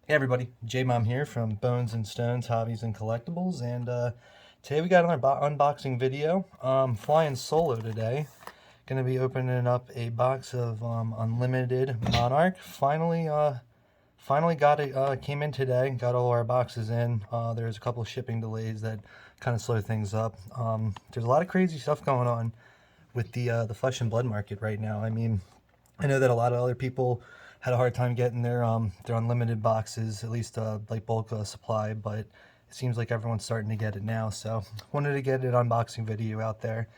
Hey everybody, J-Mom here from Bones and Stones Hobbies and Collectibles, and today we got another unboxing video. Flying solo today. Going to be opening up a box of Unlimited Monarch. Finally got it. Came in today. Got all our boxes in. There's a couple of shipping delays that kind of slow things up. There's a lot of crazy stuff going on with the flesh and blood market right now. I mean, I know that a lot of other people had a hard time getting their unlimited boxes, at least like bulk supply, but it seems like everyone's starting to get it now. So wanted to get an unboxing video out there.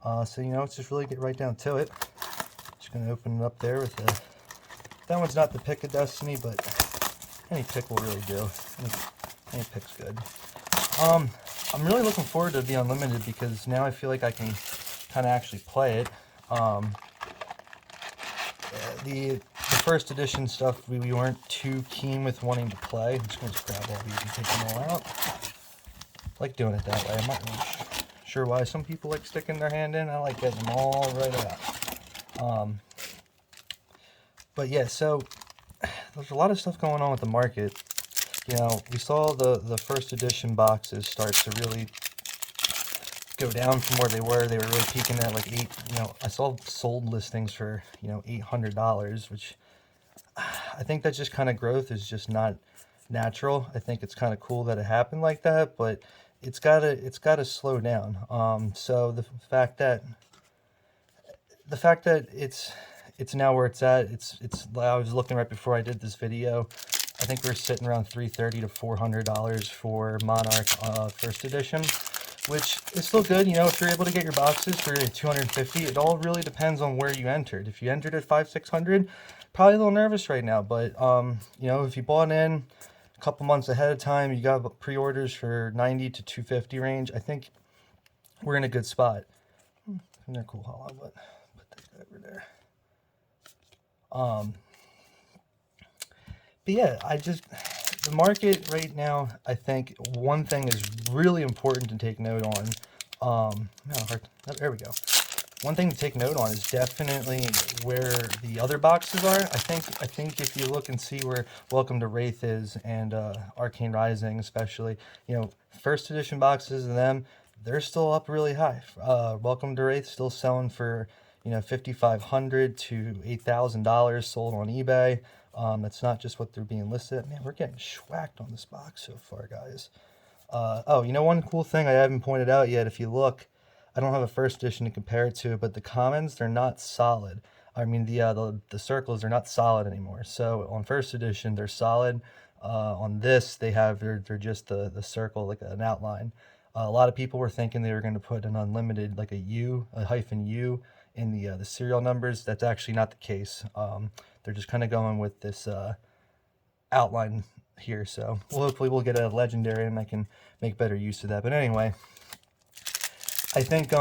So let's just really get right down to it. Just gonna open it up there with the. That one's not the pick of destiny, but any pick will really do. Any pick's good. I'm really looking forward to the unlimited because now I feel like I can kind of actually play it. The first edition stuff we weren't too keen with wanting to play. I'm just going to grab all these and take them all out. I like doing it that way. I'm not really sure why some people like sticking their hand in. I like getting them all right out. But yeah, so there's a lot of stuff going on with the market. We saw the first edition boxes start to really go down from where they were. They were really peaking at like I saw sold listings for, $800, which I think that just kind of growth is just not natural. I think it's kind of cool that it happened like that, but it's gotta slow down. So the fact that it's now where it's at, I was looking right before I did this video. I think we're sitting around $330 to $400 for Monarch first edition, which is still good. If you're able to get your boxes for $250, it all really depends on where you entered. If you entered at 500-600, probably a little nervous right now. But if you bought in a couple months ahead of time, you got pre-orders for 90 to 250 range. I think we're in a good spot. They're cool hollow, but put that guy over there. But yeah, the market right now, I think one thing is really important to take note on. There we go. One thing to take note on is definitely where the other boxes are. I think if you look and see where Welcome to Wraith is and Arcane Rising especially, first edition boxes of them, they're still up really high. Welcome to Wraith still selling for $5,500 to $8,000 sold on eBay. That's not just what they're being listed at. Man, we're getting schwacked on this box so far, guys. One cool thing I haven't pointed out yet, if you look, I don't have a first edition to compare it to, but the commons, they're not solid. I mean, the circles, they're not solid anymore. So on first edition, they're solid. On this, they're just the circle, like an outline. A lot of people were thinking they were going to put an unlimited, like a hyphen U in the serial numbers. That's actually not the case. They're just kind of going with this outline here. So hopefully we'll get a legendary and I can make better use of that. But anyway, I think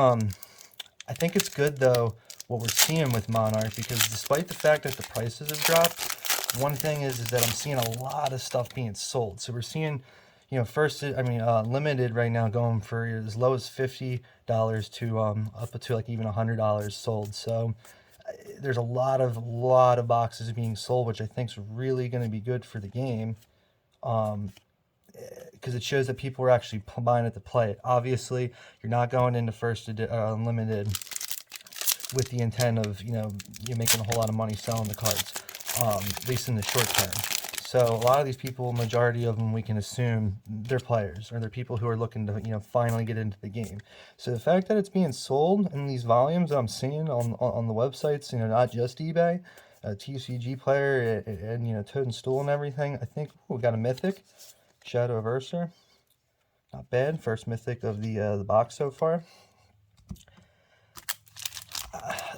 it's good though what we're seeing with Monarch, because despite the fact that the prices have dropped, one thing is that I'm seeing a lot of stuff being sold. So we're seeing, limited right now going for as low as $50 to up to like even $100 sold. So there's a lot of boxes being sold, which I think is really going to be good for the game, because it shows that people are actually buying it to play it. Obviously, you're not going into first unlimited with the intent of you're making a whole lot of money selling the cards, at least in the short term. So a lot of these people, majority of them, we can assume they're players, or they're people who are looking to finally get into the game. So the fact that it's being sold in these volumes that I'm seeing on the websites, not just eBay, TCG Player and Toad and Stool and everything. I think we got a mythic, Shadow of Ursa. Not bad. First mythic of the box so far.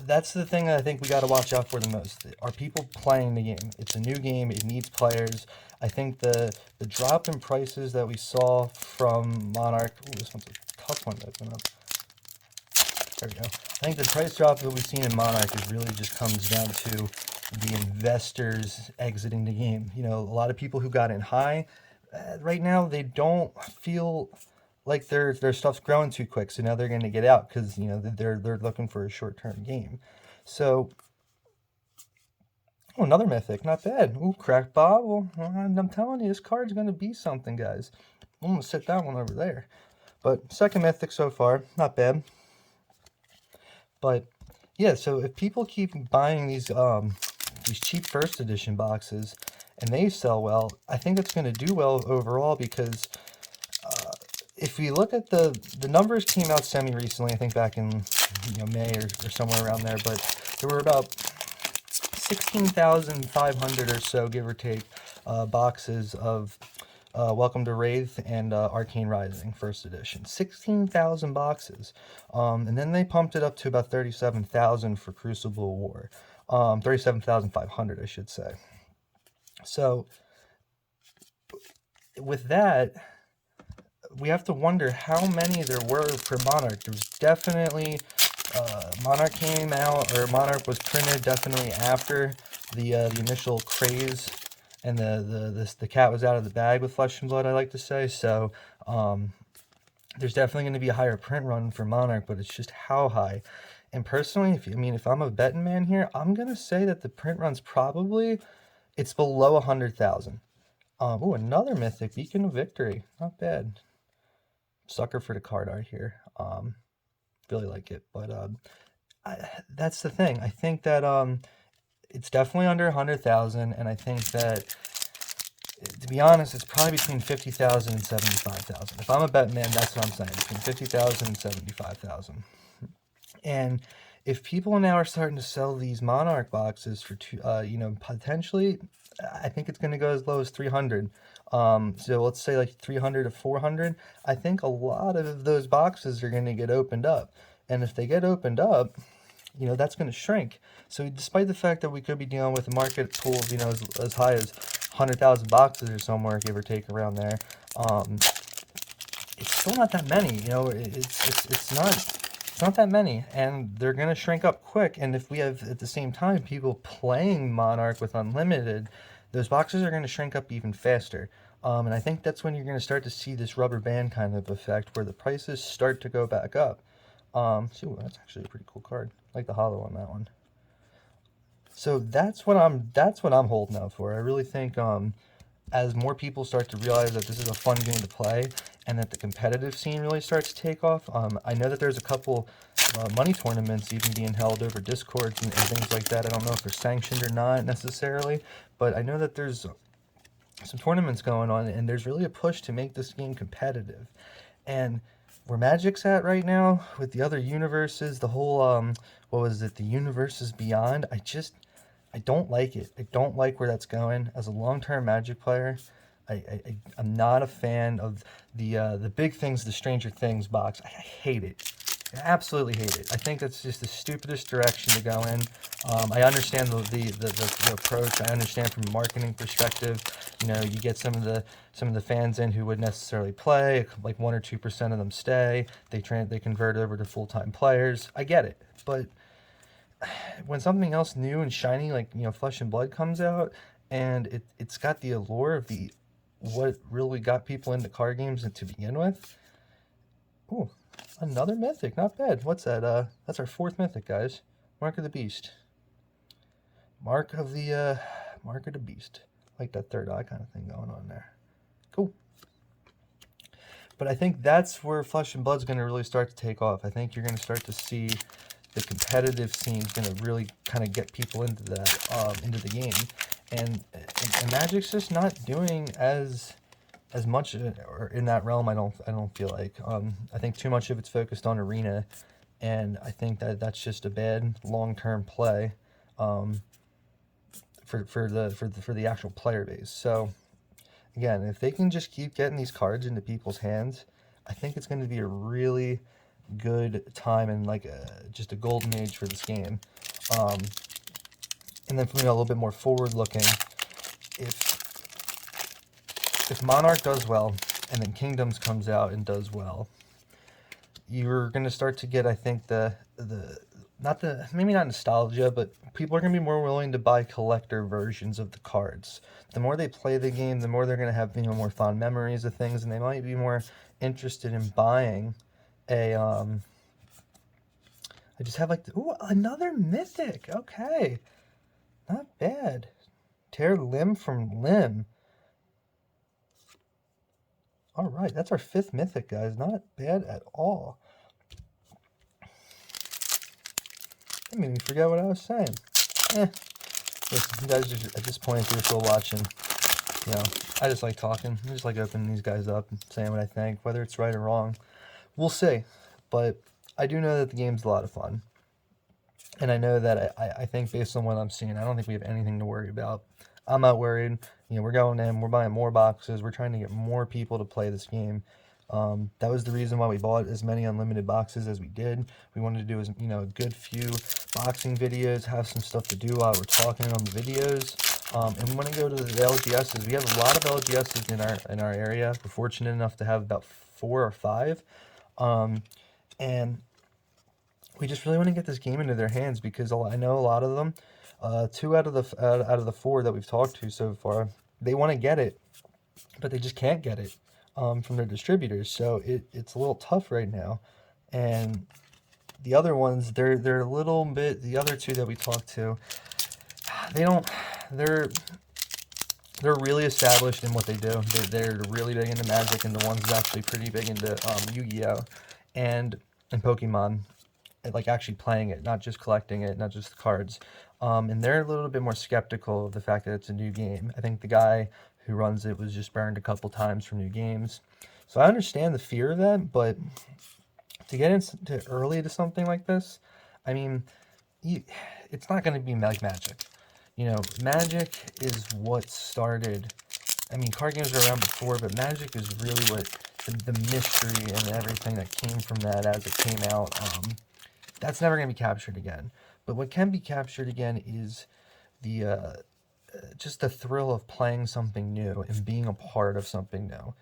That's the thing that I think we got to watch out for the most. Are people playing the game? It's a new game. It needs players. I think the drop in prices that we saw from Monarch. Ooh, this one's a tough one to open up. There we go. I think the price drop that we've seen in Monarch is really just comes down to the investors exiting the game. A lot of people who got in high, right now they don't feel like their stuff's growing too quick, so now they're going to get out because they're looking for a short-term game. So Oh, another mythic, not bad. Ooh, cracked bobble. I'm telling you, this card's gonna be something, guys. I'm gonna sit that one over there. But second mythic so far, not bad. But yeah, so if people keep buying these cheap first edition boxes and they sell well, I think it's going to do well overall because if we look at the numbers came out semi recently, I think back in May or somewhere around there, but there were about 16,500 or so, give or take, boxes of Welcome to Wraith and Arcane Rising First Edition. 16,000 boxes. And then they pumped it up to about 37,000 for Crucible War. 37,500, I should say. So, with that, we have to wonder how many there were per Monarch. There was definitely Monarch came out, or Monarch was printed definitely after the initial craze, and the cat was out of the bag with Flesh and Blood, I like to say. So there's definitely going to be a higher print run for Monarch, but it's just how high. And personally, if I'm a betting man here, I'm gonna say that the print run's probably it's below 100,000. Oh, another mythic, Beacon of Victory, not bad. Sucker for the card art here. Really like it, but that's the thing. I think that it's definitely under 100,000, and I think that, to be honest, it's probably between 50,000 and 75,000. If I'm a bet man, that's what I'm saying, between 50,000 and 75,000. And if people now are starting to sell these Monarch boxes for potentially, I think it's going to go as low as 300. So let's say like 300 to 400. I think a lot of those boxes are going to get opened up. And if they get opened up, that's going to shrink. So despite the fact that we could be dealing with a market pool of, as high as 100,000 boxes or somewhere, give or take around there, it's still not that many. It's not that many, and they're going to shrink up quick. And if we have, at the same time, people playing Monarch with Unlimited, those boxes are going to shrink up even faster. And I think that's when you're going to start to see this rubber band kind of effect where the prices start to go back up. That's actually a pretty cool card. I like the hollow on that one. So that's what I'm holding out for. I really think as more people start to realize that this is a fun game to play and that the competitive scene really starts to take off. I know that there's a couple money tournaments even being held over Discords and things like that. I don't know if they're sanctioned or not necessarily, but I know that there's some tournaments going on, and there's really a push to make this game competitive. And where Magic's at right now with the other universes, the whole the universes beyond, I don't like it. I don't like where that's going. As a long-term Magic player, I'm not a fan of the big things, the Stranger Things box. I hate it. I absolutely hate it. I think that's just the stupidest direction to go in. I understand the approach. I understand from a marketing perspective. You get some of the fans in who would necessarily play, like 1 or 2% of them stay. They convert over to full-time players. I get it, but when something else new and shiny like Flesh and Blood comes out, and it's got the allure of what really got people into card games to begin with. Ooh, another mythic, not bad. What's that? That's our 4th mythic, guys. Mark of the Beast. Mark of the Beast. Like that third eye kind of thing going on there. Cool. But I think that's where Flesh and Blood's going to really start to take off. I think you're going to start to see the competitive scene is going to really kind of get people into that, into the game, and Magic's just not doing as much or in that realm. I don't feel like. I think too much of it's focused on Arena, and I think that's just a bad long-term play, for the actual player base. So again, if they can just keep getting these cards into people's hands, I think it's going to be a really good time and just a golden age for this game. And then a little bit more forward looking, if Monarch does well and then Kingdoms comes out and does well, you're going to start to get, I think, maybe not nostalgia, but people are going to be more willing to buy collector versions of the cards. The more they play the game, the more they're going to have more fond memories of things, and they might be more interested in buying I just have ooh, another mythic. Okay, Not bad. Tear limb from limb. All right, that's our 5th mythic, guys. Not bad at all. That made me forget what I was saying. Listen, you guys just, at this point, if you're still watching, you know, I just like talking. I just like opening these guys up and saying what I think, whether it's right or wrong. We'll see. But I do know that the game's a lot of fun. And I know that I think based on what I'm seeing, I don't think we have anything to worry about. I'm not worried. You know, we're going in, we're buying more boxes, we're trying to get more people to play this game. That was the reason why we bought as many unlimited boxes as we did. We wanted to do, you know, a good few boxing videos, have some stuff to do while we're talking on the videos. And we want to go to the LGSs. We have a lot of LGSs in our area. We're fortunate enough to have about 4 or 5. And we just really want to get this game into their hands because I know a lot of them, 2 out of the 4 that we've talked to so far, they want to get it, but they just can't get it from their distributors. So it's a little tough right now. And the other ones, they're a little bit. The other 2 that we talked to, they don't. They're really established in what they do. They're really big into Magic, and the one's actually pretty big into Yu-Gi-Oh and Pokemon. Like actually playing it, not just collecting it, not just the cards. And they're a little bit more skeptical of the fact that it's a new game. I think the guy who runs it was just burned a couple times from new games. So I understand the fear of that, but to get into early to something like this, I mean, it's not going to be like Magic. You know, Magic is what started. I mean, card games were around before, but Magic is really what the mystery and everything that came from that as it came out. That's never going to be captured again. But what can be captured again is the just the thrill of playing something new and being a part of something new,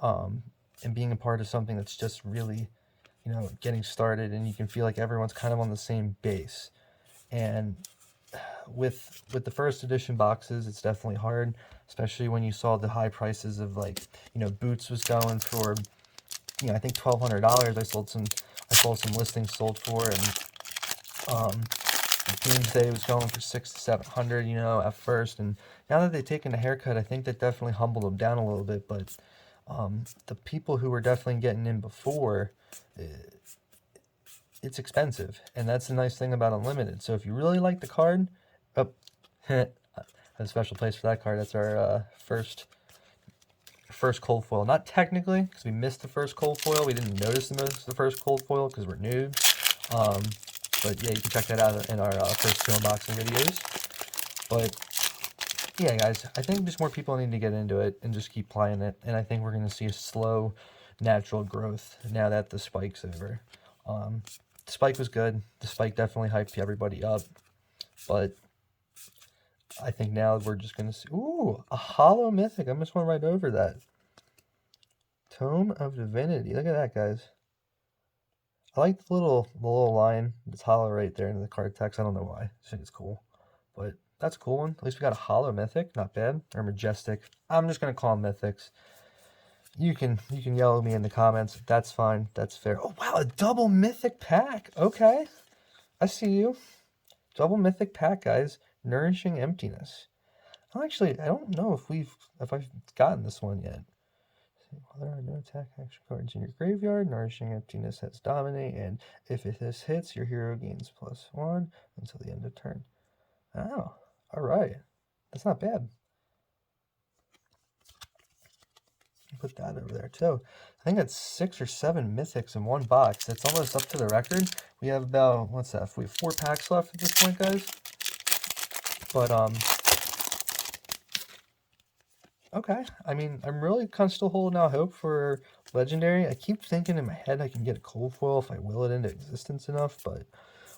and being a part of something that's just really, you know, getting started, and you can feel like everyone's kind of on the same base. And with the first edition boxes, it's definitely hard, especially when you saw the high prices of, like, you know, Boots was going for, you know, I think $1,200. I saw some listings sold for, and Doomsday was going for $600 to $700, you know, at first. And now that they've taken a haircut, I think that definitely humbled them down a little bit. But the people who were definitely getting in before, it's expensive, and that's the nice thing about Unlimited. So if you really like the card, a special place for that card. That's our first cold foil. Not technically, because we missed the first cold foil. We didn't notice the first cold foil because we're noobs. But yeah, you can check that out in our first 2 unboxing videos. But yeah, guys, I think just more people need to get into it and just keep playing it. And I think we're going to see a slow, natural growth now that the spike's over. The spike was good. The spike definitely hyped everybody up. But I think now we're just going to see... Ooh, a hollow mythic. I just went right over that. Tome of Divinity. Look at that, guys. I like the little line that's hollow right there in the card text. I don't know why. I think it's cool. But that's a cool one. At least we got a hollow mythic. Not bad. Or majestic. I'm just going to call them mythics. You can yell at me in the comments. That's fine. That's fair. Oh, wow. A double mythic pack. Okay. I see you. Double mythic pack, guys. Nourishing Emptiness. Actually, I don't know if I've gotten this one yet. While there are no attack action cards in your graveyard, Nourishing Emptiness has Dominate, and if this hits, your hero gains +1 until the end of turn. Oh, alright. That's not bad. Put that over there too. I think that's 6 or 7 mythics in one box. That's almost up to the record. We have about, what's that? We have 4 packs left at this point, guys. But okay. I mean, I'm really kind of still holding out hope for Legendary. I keep thinking in my head I can get a cold foil if I will it into existence enough, but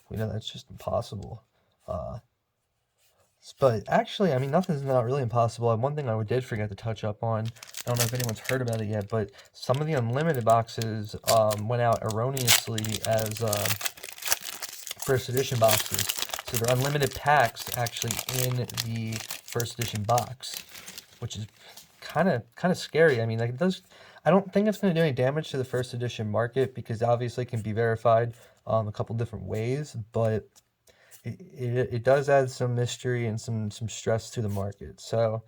we know that's just impossible. But actually, I mean, nothing's not really impossible. One thing I did forget to touch up on, I don't know if anyone's heard about it yet, but some of the Unlimited boxes went out erroneously as first edition boxes. So they're Unlimited packs actually in the first edition box, which is kind of scary. I mean, like, I don't think it's going to do any damage to the first edition market because obviously it can be verified a couple different ways, but it does add some mystery and some stress to the market. So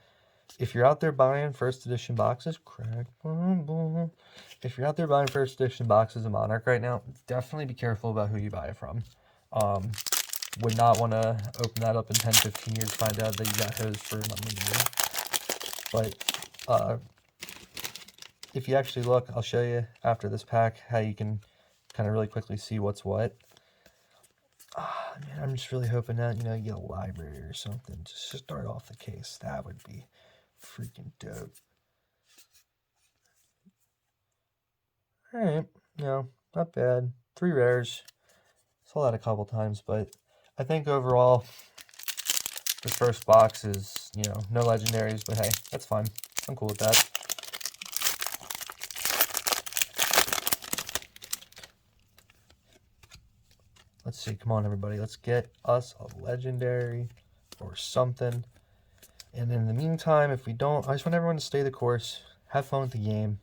if you're out there buying first edition boxes, if you're out there buying first edition boxes of Monarch right now, definitely be careful about who you buy it from. Would not want to open that up in 10, 15 years, find out that you got hosed for unlimited. But if you actually look, I'll show you after this pack how you can kind of really quickly see what's what. Man, I'm just really hoping that, you know, you get a library or something to start off the case. That would be freaking dope. Alright, no, not bad. 3 rares. Saw that a couple times, but I think overall, this first box is, you know, no legendaries, but hey, that's fine. I'm cool with that. Let's see, come on everybody, let's get us a legendary or something. And in the meantime, if we don't, I just want everyone to stay the course, have fun with the game.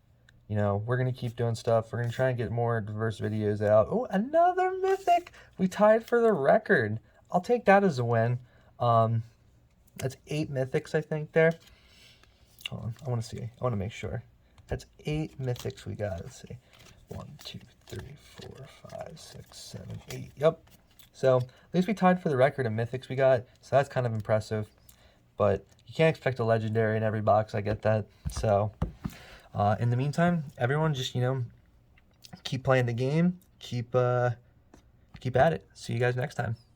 You know, we're going to keep doing stuff. We're going to try and get more diverse videos out. Oh, another mythic! We tied for the record. I'll take that as a win. That's 8 mythics, I think, there. Hold on, I want to see. I want to make sure. That's 8 mythics we got. Let's see. 1, 2, 3, 4, 5, 6, 7, 8. Yep. So at least we tied for the record of mythics we got. So that's kind of impressive. But you can't expect a legendary in every box. I get that. So in the meantime, everyone just, you know, keep playing the game. Keep at it. See you guys next time.